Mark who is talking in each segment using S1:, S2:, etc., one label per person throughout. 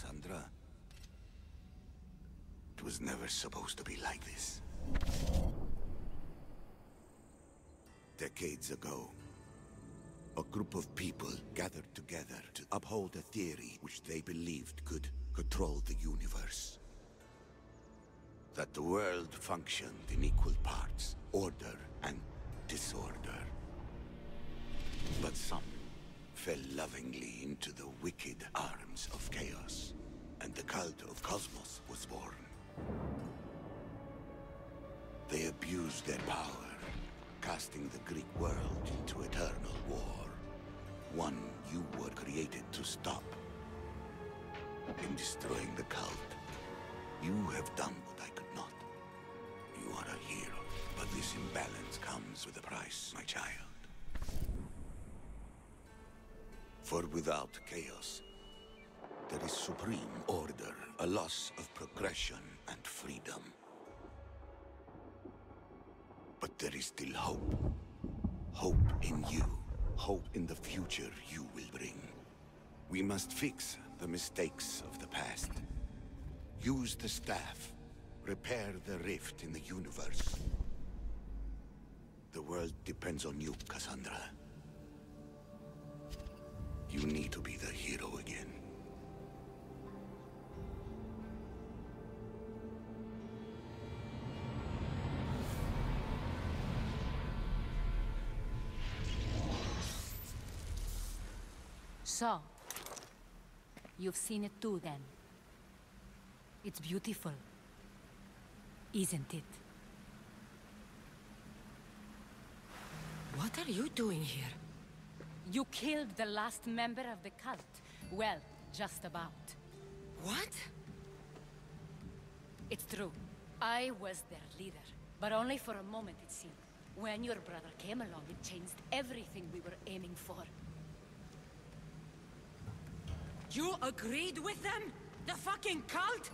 S1: Cassandra. It was never supposed to be like this. Decades ago, a group of people gathered together to uphold a theory which they believed could control the universe. That the world functioned in equal parts, order and disorder. But some fell lovingly into the wicked arms of chaos, and the cult of Cosmos was born. They abused their power, casting the Greek world into eternal war. One you were created to stop. In destroying the cult, you have done what I could not. You are a hero, but this imbalance comes with a price, my child. For without chaos, there is supreme order, a loss of progression and freedom. But there is still hope. Hope in you. Hope in the future you will bring. We must fix the mistakes of the past. Use the staff. Repair the rift in the universe. The world depends on you, Cassandra. You need to be the hero again.
S2: So, you've seen it too then. It's beautiful, isn't it?
S3: What are you doing here?
S2: You killed the last member of the cult. Well, just about.
S3: What?
S2: It's true. I was their leader, but only for a moment it seemed. When your brother came along, it changed everything we were aiming for.
S3: You agreed with them? The fucking cult?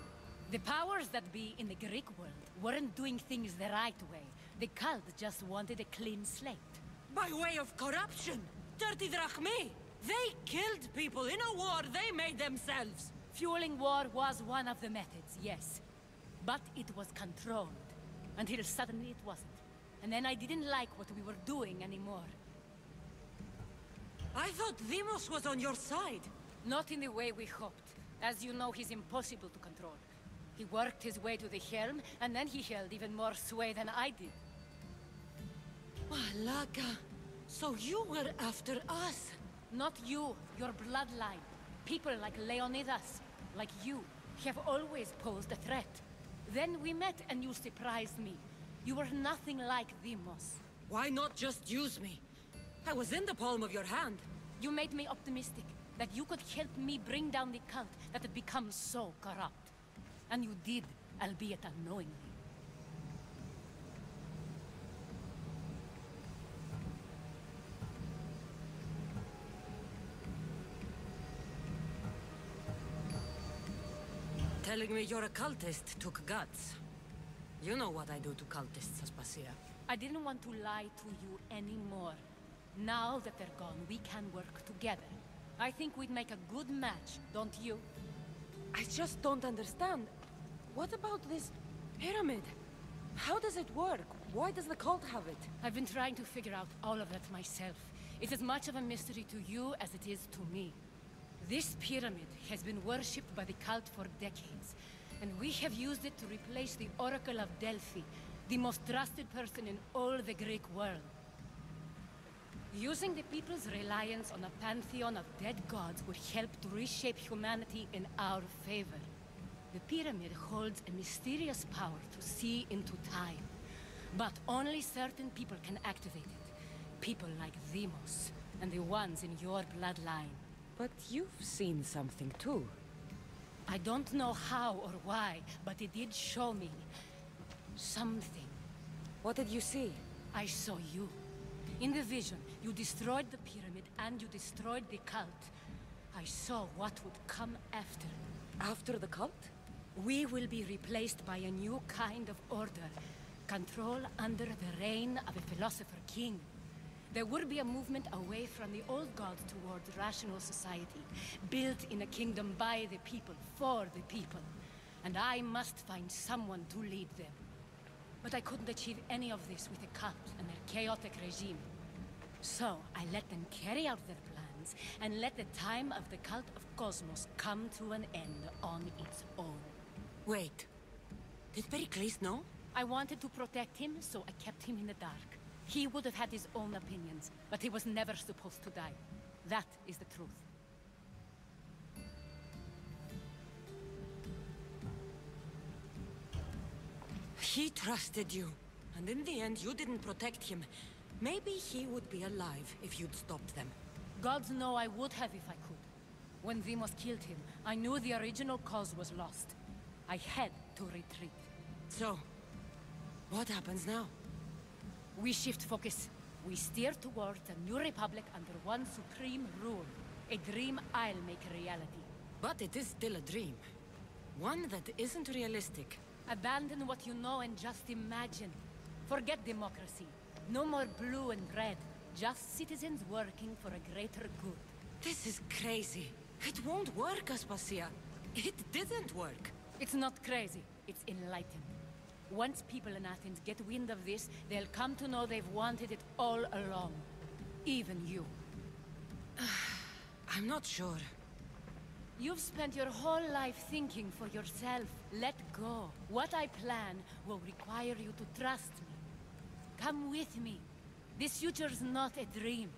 S2: The powers that be in the Greek world weren't doing things the right way. The cult just wanted a clean slate.
S3: By way of corruption! Dirty drachmi! They killed people in a war they made themselves!
S2: Fueling war was one of the methods, yes. But it was controlled. Until suddenly it wasn't. And then I didn't like what we were doing anymore.
S3: I thought Deimos was on your side.
S2: Not in the way we hoped. As you know, he's impossible to control. He worked his way to the helm, and then he held even more sway than I did.
S3: Malaka, so you were after us?
S2: Not you, your bloodline. People like Leonidas, like you, have always posed a threat. Then we met and you surprised me. You were nothing like Deimos.
S3: Why not just use me? I was in the palm of your hand.
S2: You made me optimistic. That you could help me bring down the cult that had become so corrupt. And you did, albeit unknowingly.
S3: Telling me you're a cultist took guts. You know what I do to cultists, Aspasia.
S2: I didn't want to lie to you anymore. Now that they're gone, we can work together. I think we'd make a good match, don't you?
S4: I just don't understand. What about this pyramid? How does it work? Why does the cult have it?
S2: I've been trying to figure out all of that myself. It's as much of a mystery to you as it is to me. This pyramid has been worshipped by the cult for decades, and we have used it to replace the Oracle of Delphi, the most trusted person in all the Greek world. Using the people's reliance on a pantheon of dead gods would help to reshape humanity in our favor. The pyramid holds a mysterious power to see into time. But only certain people can activate it. People like Deimos, and the ones in your bloodline.
S4: But you've seen something too.
S2: I don't know how or why, but it did show me something.
S4: What did you see?
S2: I saw you. In the vision, you destroyed the pyramid and you destroyed the cult. I saw what would come after.
S4: After the cult?
S2: We will be replaced by a new kind of order. Control under the reign of a philosopher king. There would be a movement away from the old gods towards rational society, built in a kingdom by the people, for the people. And I must find someone to lead them. But I couldn't achieve any of this with the cult and their chaotic regime. So I let them carry out their plans, and let the time of the cult of Cosmos come to an end on its own.
S3: Wait. Did Pericles know?
S2: I wanted to protect him, so I kept him in the dark. He would have had his own opinions, but he was never supposed to die. That is the truth.
S3: He trusted you, and in the end you didn't protect him. Maybe he would be alive if you'd stopped them.
S2: Gods know I would have if I could. When Demos killed him, I knew the original cause was lost. I had to retreat.
S3: So, what happens now?
S2: We shift focus. We steer towards a new republic under one supreme rule. A dream I'll make a reality.
S3: But it is still a dream. One that isn't realistic.
S2: Abandon what you know and just imagine. Forget democracy. No more blue and red. Just citizens working for a greater good.
S3: This is crazy. It won't work, Aspasia. It didn't work.
S2: It's not crazy. It's enlightened. Once people in Athens get wind of this, they'll come to know they've wanted it all along. Even you.
S3: I'm not sure.
S2: You've spent your whole life thinking for yourself. Let go. What I plan will require you to trust me. Come with me. This future's not a dream.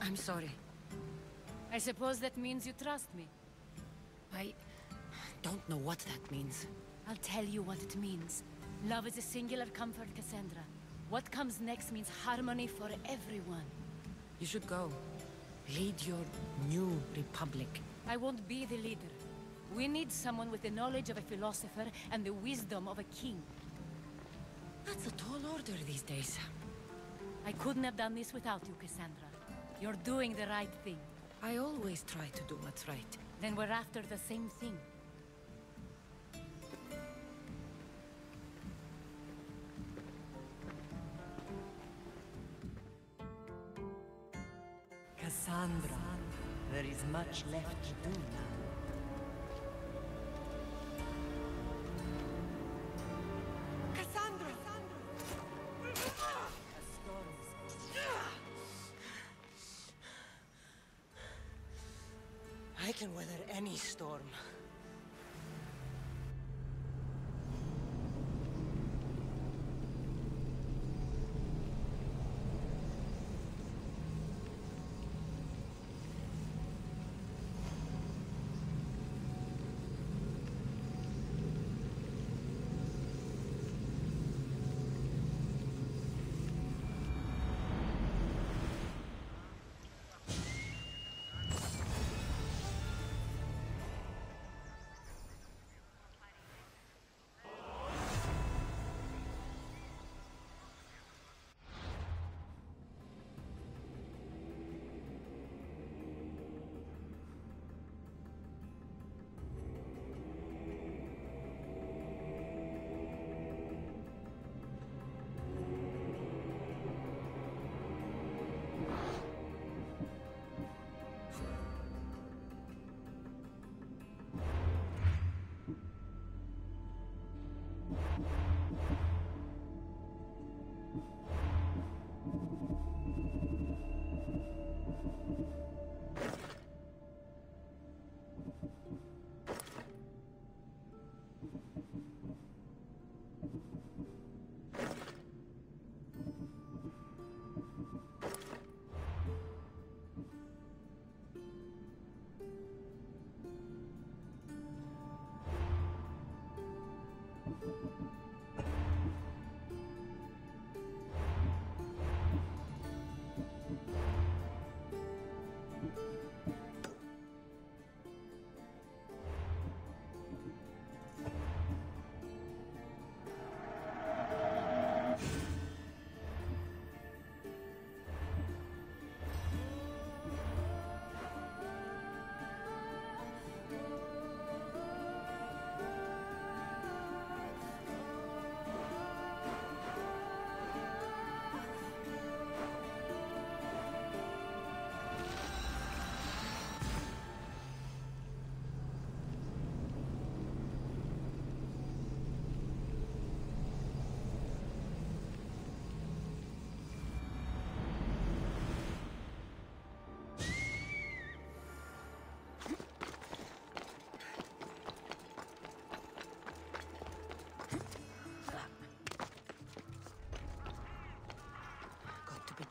S3: I'm sorry.
S2: I suppose that means you trust me.
S3: I don't know what that means.
S2: I'll tell you what it means. Love is a singular comfort, Cassandra. What comes next means harmony for everyone.
S3: You should go. Lead your new republic.
S2: I won't be the leader. We need someone with the knowledge of a philosopher and the wisdom of a king.
S3: That's a tall order these days.
S2: I couldn't have done this without you, Cassandra. You're doing the right thing.
S3: I always try to do what's right.
S2: Then we're after the same thing.
S5: Cassandra, there is much left to do now.
S3: Cassandra! I can weather any storm.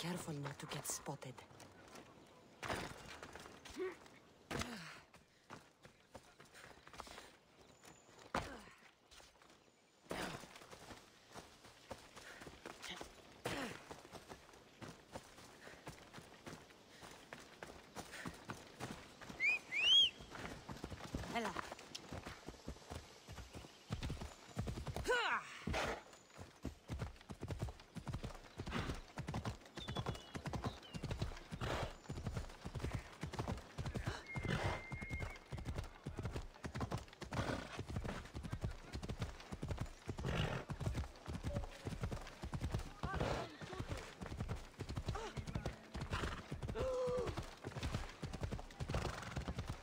S3: careful not to get spotted. Ella.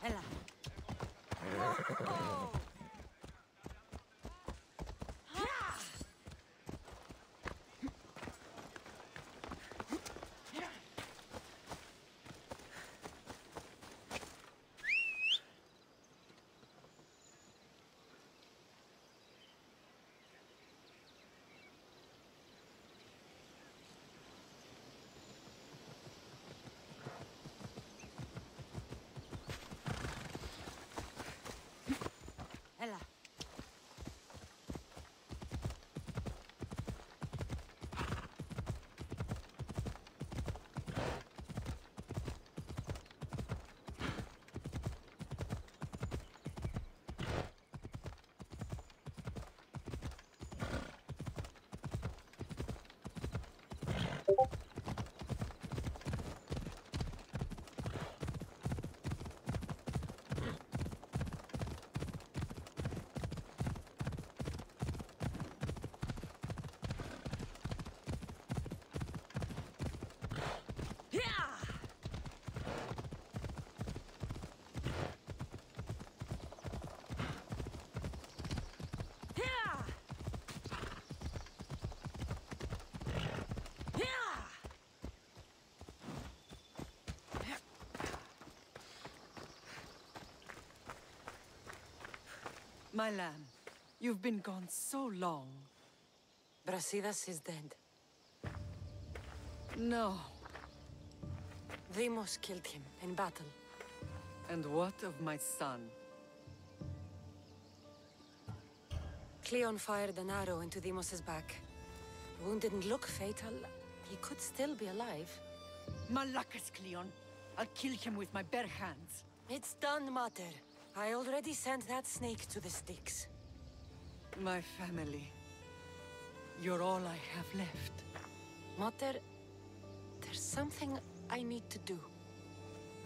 S3: Ella. Ella.
S5: My lamb, you've been gone so long.
S3: Brasidas is dead.
S5: No.
S3: Deimos killed him in battle.
S5: And what of my son?
S3: Cleon fired an arrow into Deimos' back. The wound didn't look fatal. He could still be alive.
S5: Malakas, Cleon. I'll kill him with my bare hands.
S3: It's done, Mater. I already sent that snake to the sticks.
S5: My family. You're all I have left.
S3: Mater, there's something I need to do.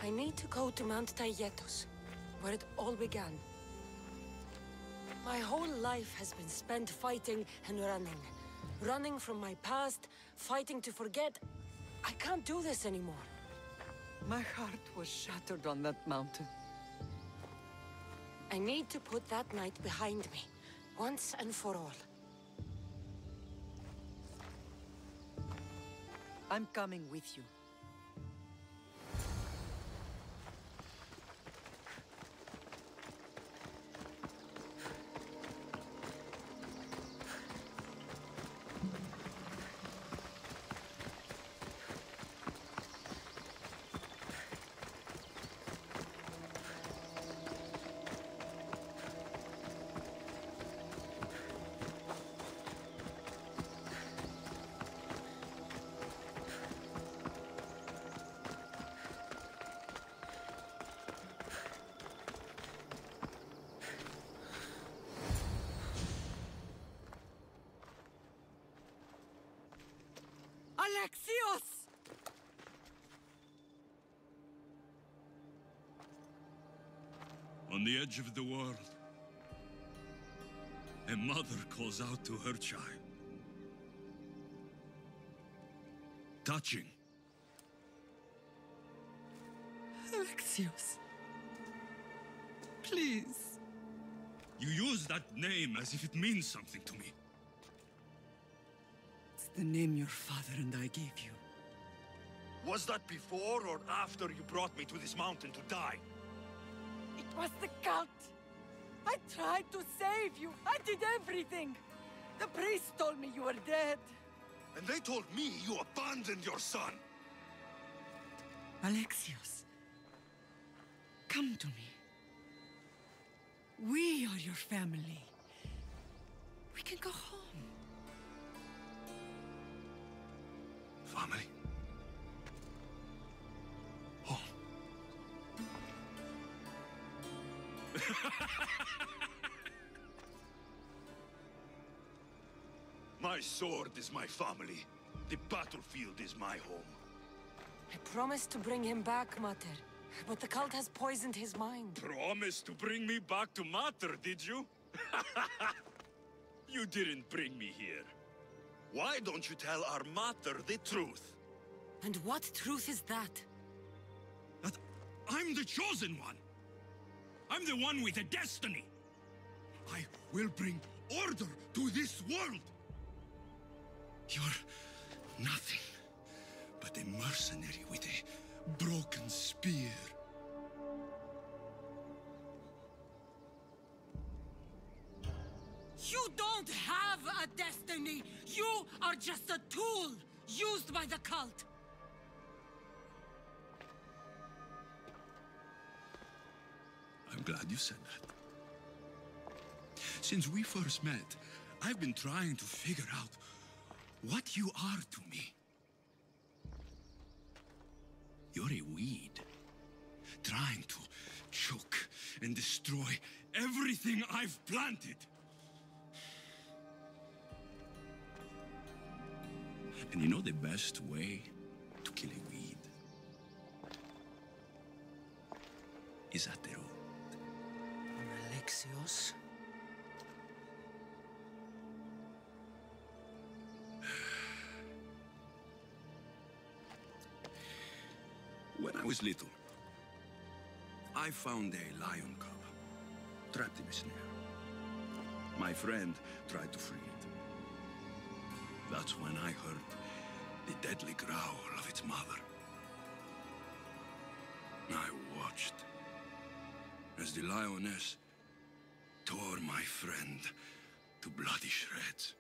S3: I need to go to Mount Tayetos, where it all began. My whole life has been spent fighting and running. Running from my past, fighting to forget. I can't do this anymore.
S5: My heart was shattered on that mountain.
S3: I need to put that night behind me, once and for all.
S5: I'm coming with you. Alexios!
S6: On the edge of the world, a mother calls out to her child. Touching.
S5: Alexios. Please.
S6: You use that name as if it means something to me.
S5: It's the name your father and I gave you.
S6: Was that before or after you brought me to this mountain to die?
S5: It was the cult. I tried to save you. I did everything. The priest told me you were dead.
S6: And they told me you abandoned your son.
S5: Alexios, come to me. We are your family. We can go home.
S6: Family? Home. My sword is my family. The battlefield is my home.
S3: I promised to bring him back, Mater. But the cult has poisoned his mind.
S6: Promised to bring me back to Mater, did you? You didn't bring me here. Why don't you tell our Mater the truth?
S3: And what truth is that?
S6: That I'm the chosen one. I'm the one with a destiny. I will bring order to this world. You're nothing but a mercenary with a broken spear.
S5: You don't have a destiny! You are just a tool used by the cult!
S6: I'm glad you said that. Since we first met, I've been trying to figure out what you are to me. You're a weed, trying to choke and destroy everything I've planted. And you know the best way to kill a weed is at the root.
S3: Alexios?
S6: When I was little, I found a lion cub trapped in a snare. My friend tried to free it. That's when I heard the deadly growl of its mother. I watched as the lioness tore my friend to bloody shreds.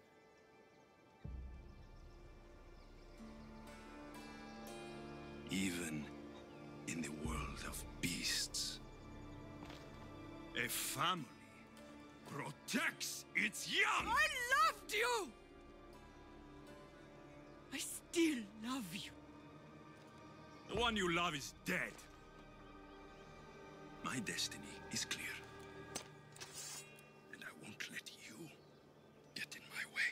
S6: Even in the world of beasts, a family protects its young!
S5: I loved you! I still love you.
S6: The one you love is dead. My destiny is clear. And I won't let you get in my way.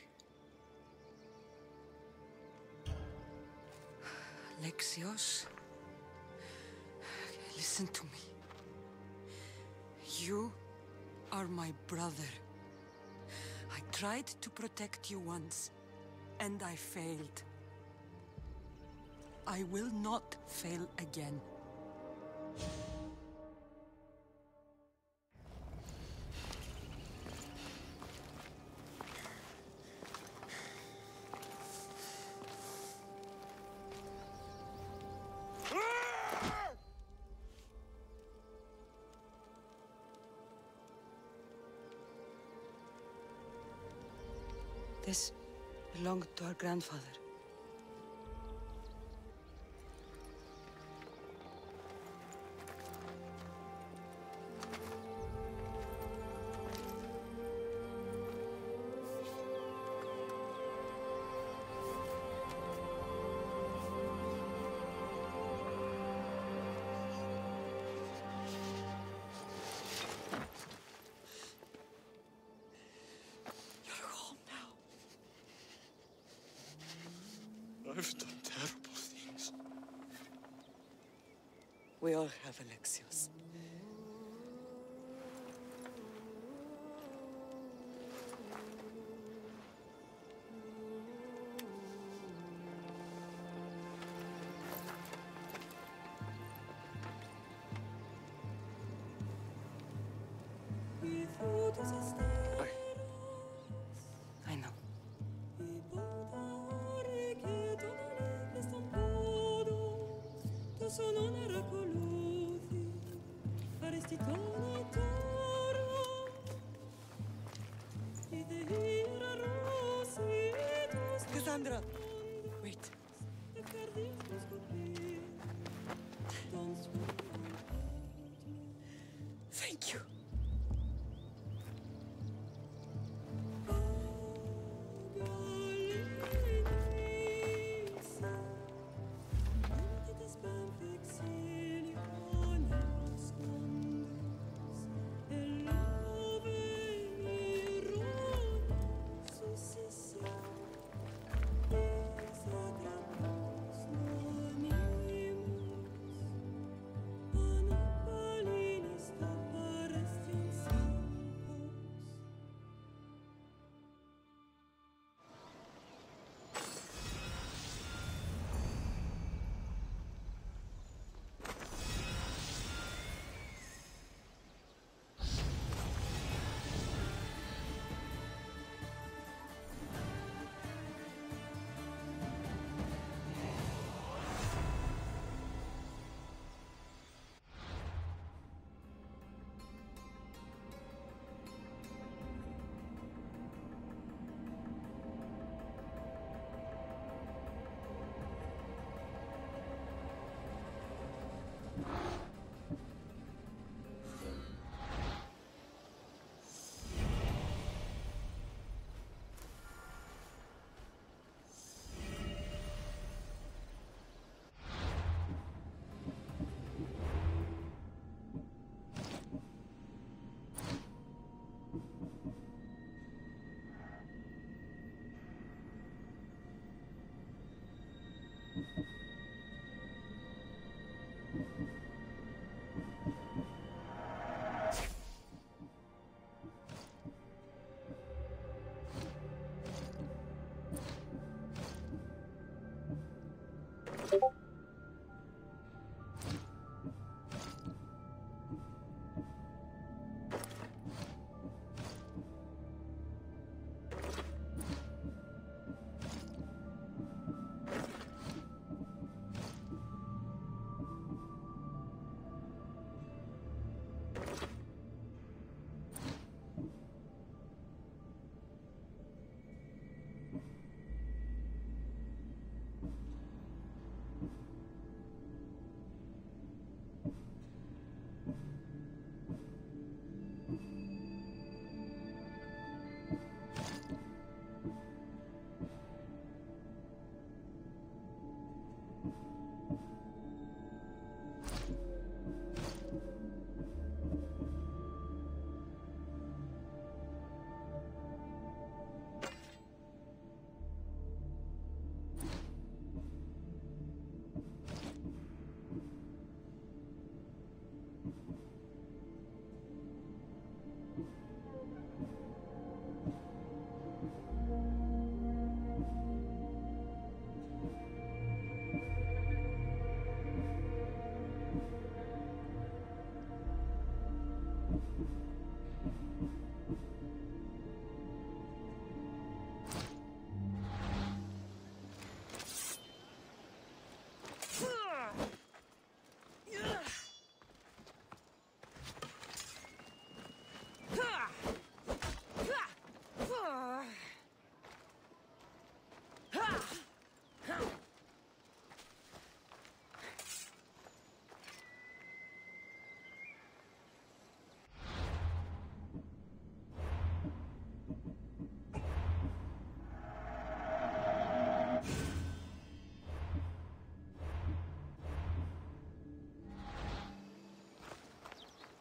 S3: Alexios? Listen to me. You are my brother. I tried to protect you once, and I failed. I will not fail again. This belonged to our grandfather.
S6: I've done terrible things.
S3: We all have, Alexios. I know.
S5: Cassandra!
S3: Wait. Thank you.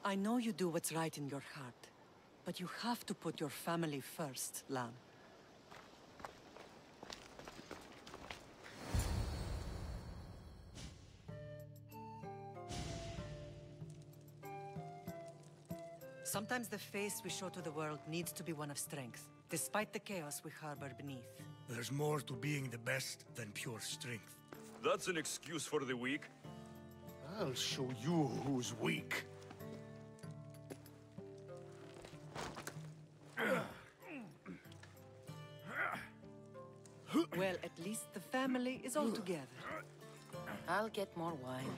S5: I know you do what's right in your heart, but you have to put your family first, Lan. Sometimes the face we show to the world needs to be one of strength, despite the chaos we harbor beneath.
S7: There's more to being the best than pure strength.
S8: That's an excuse for the weak.
S7: I'll show you who's weak.
S5: Well, at least the family is all together.
S3: I'll get more wine.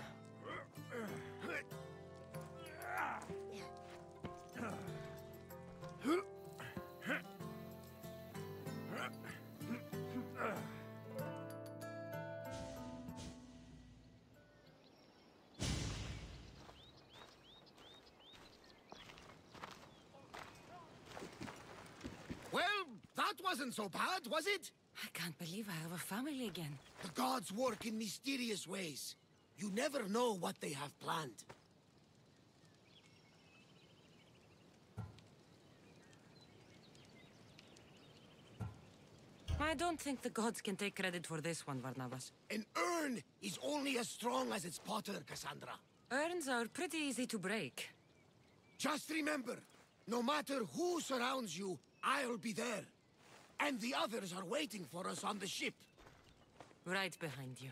S9: wasn't so bad, was it?
S4: I can't believe I have a family again.
S9: The gods work in mysterious ways. You never know what they have planned.
S4: I don't think the gods can take credit for this one, Varnavas.
S9: An urn is only as strong as its potter, Cassandra.
S4: Urns are pretty easy to break.
S9: Just remember, no matter who surrounds you, I'll be there. And the others are waiting for us on the ship.
S4: Right behind you.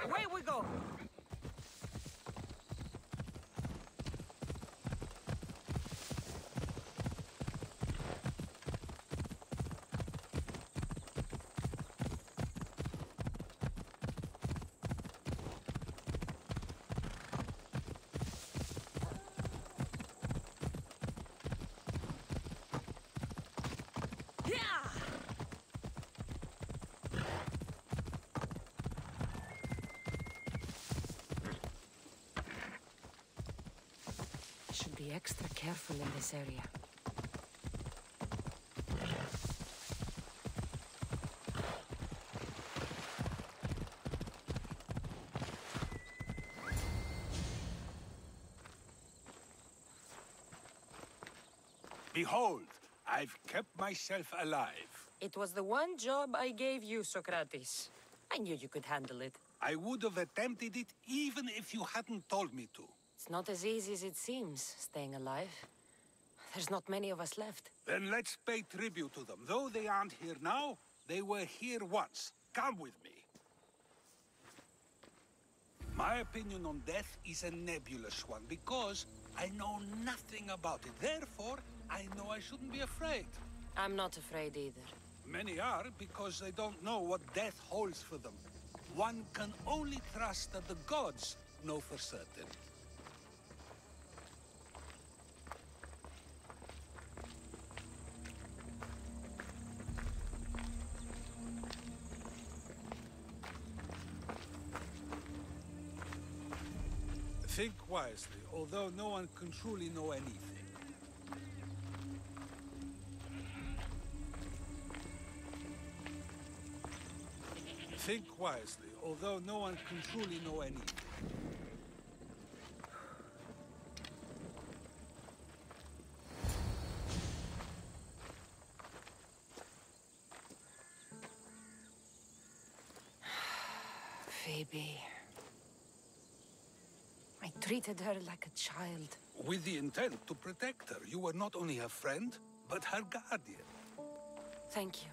S4: Away we go! Should be extra careful in this area.
S1: Behold, I've kept myself alive.
S3: It was the one job I gave you, Socrates. I knew you could handle it.
S1: I would have attempted it even if you hadn't told me to.
S3: It's not as easy as it seems, staying alive. There's not many of us left.
S1: Then let's pay tribute to them. Though they aren't here now, they were here once. Come with me. My opinion on death is a nebulous one, because I know nothing about it. Therefore, I know I shouldn't be afraid.
S3: I'm not afraid either.
S1: Many are, because they don't know what death holds for them. One can only trust that the gods know for certain. Think wisely, although no one can truly know anything. Think wisely, although no one can truly know anything.
S3: Phoebe. I treated her like a child.
S1: With the intent to protect her, you were not only her friend,
S10: but her guardian.
S3: Thank you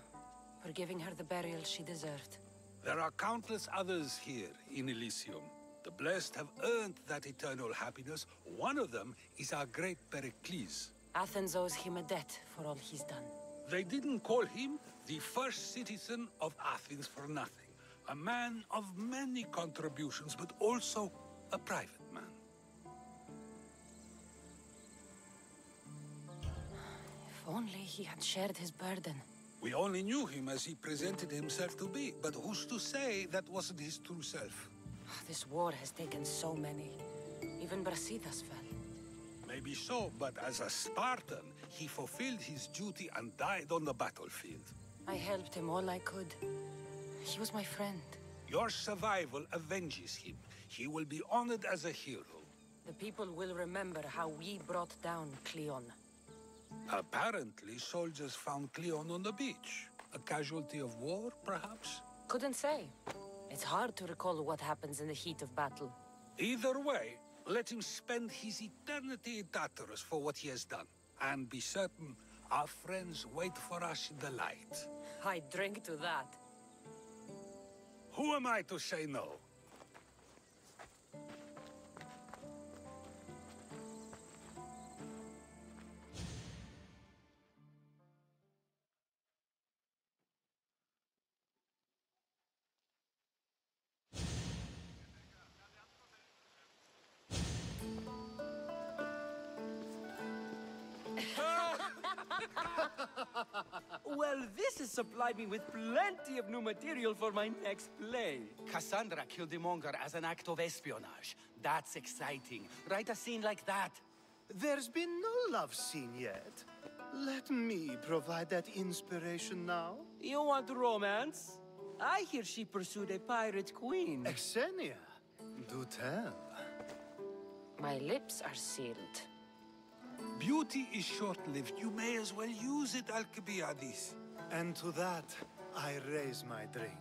S3: for giving her the burial she deserved.
S10: There are countless others here in Elysium. The blessed have earned that eternal happiness. One of them is our great Pericles.
S3: Athens owes him a debt for all he's done.
S10: They didn't call him the first citizen of Athens for nothing. A man of many contributions, but also a private man.
S3: If only he had shared his burden.
S10: We only knew him as he presented himself to be, but who's to say that wasn't his true self?
S3: This war has taken so many. Even Brasidas fell.
S10: Maybe so, but as a Spartan, he fulfilled his duty and died on the battlefield.
S3: I helped him all I could. He was my friend.
S10: Your survival avenges him. He will be honored as a hero.
S3: The people will remember how we brought down Cleon.
S10: Apparently, soldiers found Cleon on the beach. A casualty of war, perhaps?
S3: Couldn't say. It's hard to recall what happens in the heat of battle.
S10: Either way, let him spend his eternity in Tartarus for what he has done. And be certain our friends wait for us in the light.
S3: I drink to that.
S10: Who am I to say no?
S11: Well, this has supplied me with plenty of new material for my next play. Cassandra killed the monger as an act of espionage. That's exciting. Write a scene like that.
S12: There's been no love scene yet. Let me provide that inspiration now.
S11: You want romance? I hear she pursued a pirate queen.
S12: Xenia, do tell.
S3: My lips are sealed.
S10: Beauty is short-lived. You may as well use it, Alcibiades.
S12: And to that, I raise my drink.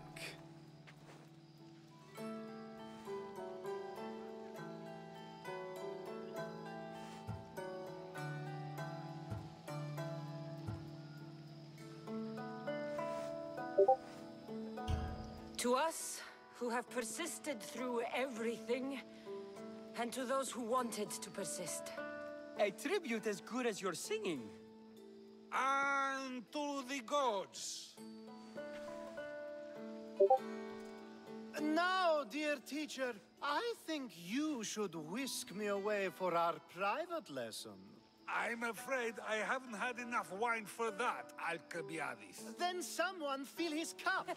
S3: To us, who have persisted through everything, and to those who wanted to persist.
S11: A tribute as good as your singing.
S10: And to the gods.
S12: Now, dear teacher, I think you should whisk me away for our private lesson.
S10: I'm afraid I haven't had enough wine for that, Alcibiades.
S12: Then someone fill his cup.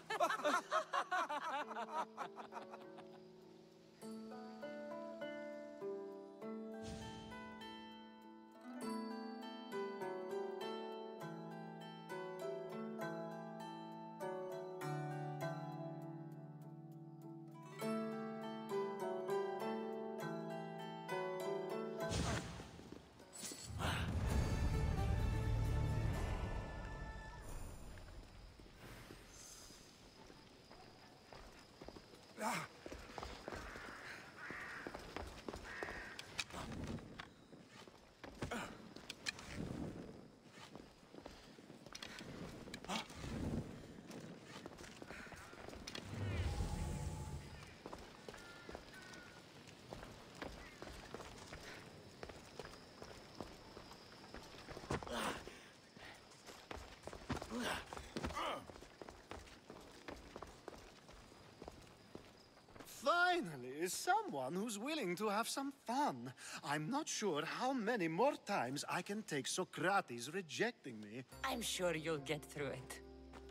S12: Finally, someone who's willing to have some fun. I'm not sure how many more times I can take Socrates rejecting me.
S3: I'm sure you'll get through it.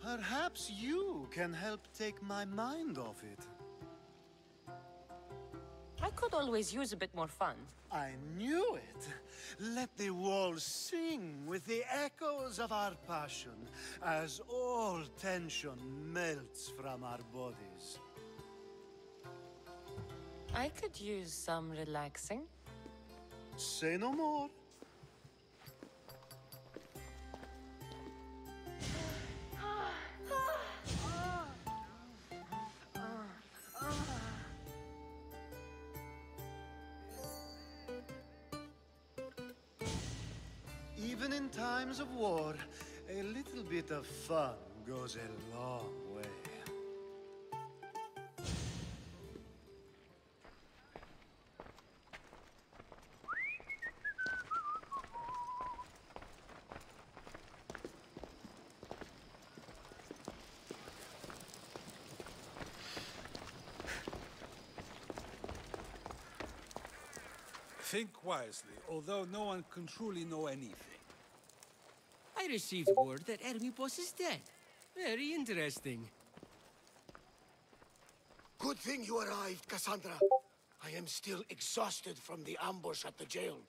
S12: Perhaps you can help take my mind off it.
S3: I could always use a bit more fun.
S12: I knew it. Let the walls sing with the echoes of our passion as all tension melts from our bodies.
S3: I could use some relaxing.
S12: Say no more. Even in times of war, a little bit of fun goes a long way.
S10: Think wisely, although no one can truly know anything.
S11: I received word that Hermipos is dead. Very interesting.
S9: Good thing you arrived, Cassandra. I am still exhausted from the ambush at the jail.